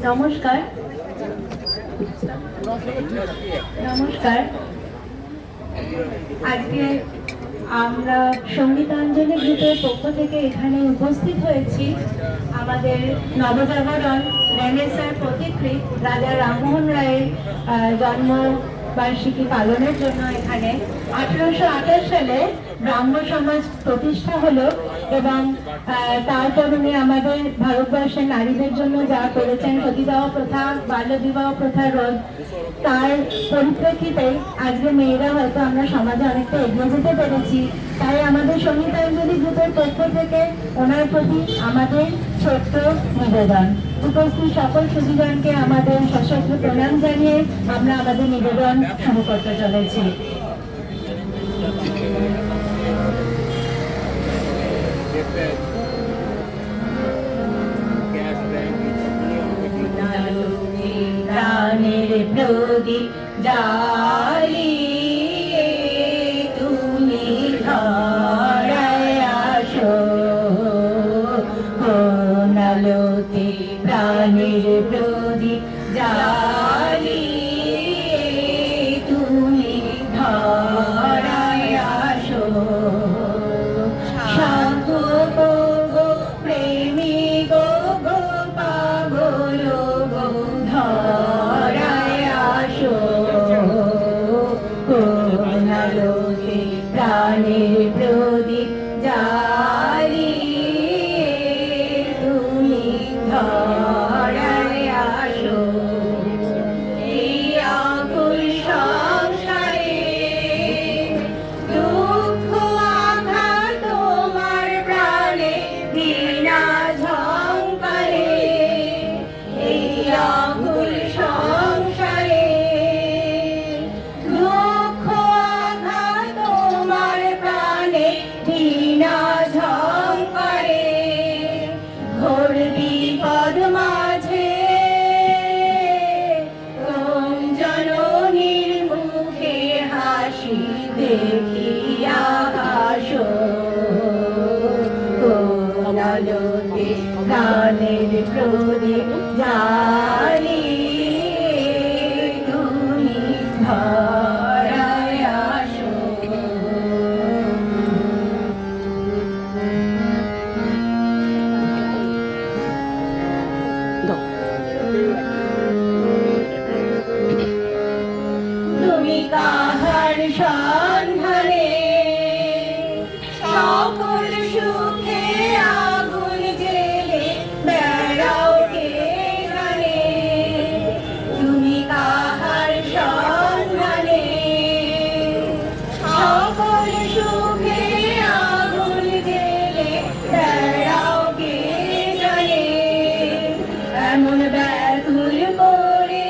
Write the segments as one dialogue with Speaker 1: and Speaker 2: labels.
Speaker 1: নমস্কার নমস্কার আজকে আমরা সঙ্গীতাঞ্জলি গ্রুপের পক্ষ থেকে এখানে উপস্থিত হয়েছি আমাদের নবজাগরণ রেনেসাঁর পথিকৃৎ রাজা রামমোহন রায়ের জন্মবার্ষিকী পালনের জন্য। এখানে 1828 সালে ব্রাহ্ম সমাজ প্রতিষ্ঠা হলো এবং তার কারণে আমাদের ভারতবর্ষের নারীদের জন্য যা করেছেন সতীদাহ প্রথা, বাল্য বিবাহ প্রথা রোধ, তার পরিপ্রেক্ষিতে আজকে মেয়েরা হয়তো আমরা সমাজে অনেকটা এগিয়ে যেতে পেরেছি। তাই আমাদের সঙ্গীতাঞ্জলি গ্রুপের পক্ষ থেকে ওনার প্রতি আমাদের ছোট্ট নিবেদন। উপস্থিত সকল সুধীগণকে আমাদের সশস্ত্র প্রণাম জানিয়ে আমরা আমাদের নিবেদন শুরু করতে চলেছি। প্রাণের প্রদীপ জ্বালিয়ে তুমি ধরায় আসো, কোন আলোতে প্রাণের প্রদীপ জ্বালিয়ে তুমি ধরায় আসো। শান্ত গো প্রেমী গো গো পাগল গো ধরায় আসো, কোন আলোতে প্রাণের প্রদীপ জ্বালিয়ে তুমি ধরায় আসো। এই আকুল সংসারে দুঃখ আঘাত তোমার প্রাণে বিনা ঝংকারে, এই আকুল সংসারে দুঃখ আঘাত তোমার প্রাণে বিনা ঝংকারে। ঘোর বিপদ মাঝে কোন জননীর মুখে হাসি দেখিয়া হাসো, কোন আলোতে প্রাণের প্রদীপ জ্বালিয়ে তুমি ধরায় আসো। তুমি কাহার সন্ধানে সকল সুখে আগুন জেলে বেড়াও কে জানে, তুমি কাহার সন্ধানে সকল সুখে আগুন জেলে বেড়াও কে জানে। এমন ব্যাকুল করে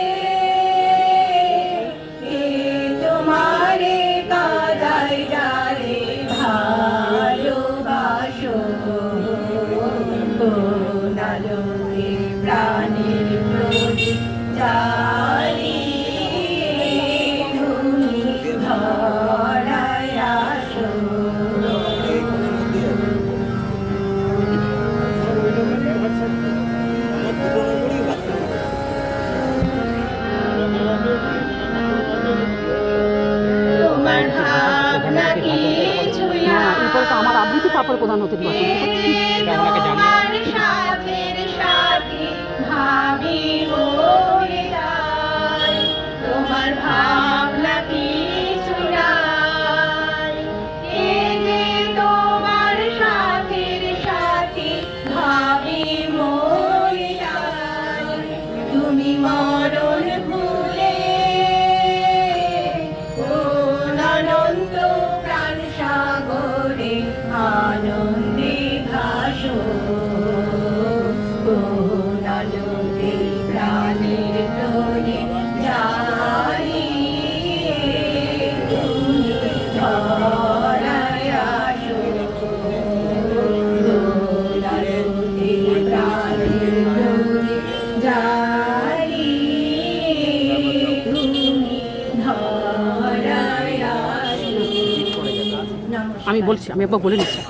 Speaker 1: কে তোমারে কাদায় ডালে ভালোবাসো, কোন আলোতে প্রাণের প্রদীপ জ্বালিয়ে তুমি ধরায় আসো। তোমার ভাবনা কিছু না,
Speaker 2: আমার আবৃত্তি তারপরে প্রধান অতিথি
Speaker 1: তোমার সাথের সাথে ভাবি বলে যাই, তোমার ভাবনা কিছু নাই। এ যে তোমার সাথের সাথে ভাবি মরে যাই, তুমি মরণ ভুলে কোন অনন্ত প্রাণ সাগরে আনন্দে ভাসো, কোন আলোতে প্রাণের প্রদীপ জ্বালিয়ে তুমি ধরায় আসো, কোন আলোতে প্রাণের প্রদীপ জ্বালিয়ে তুমি ধরায় আসো।
Speaker 2: আমি বলছি, আমি একবার বলে নিচ্ছি।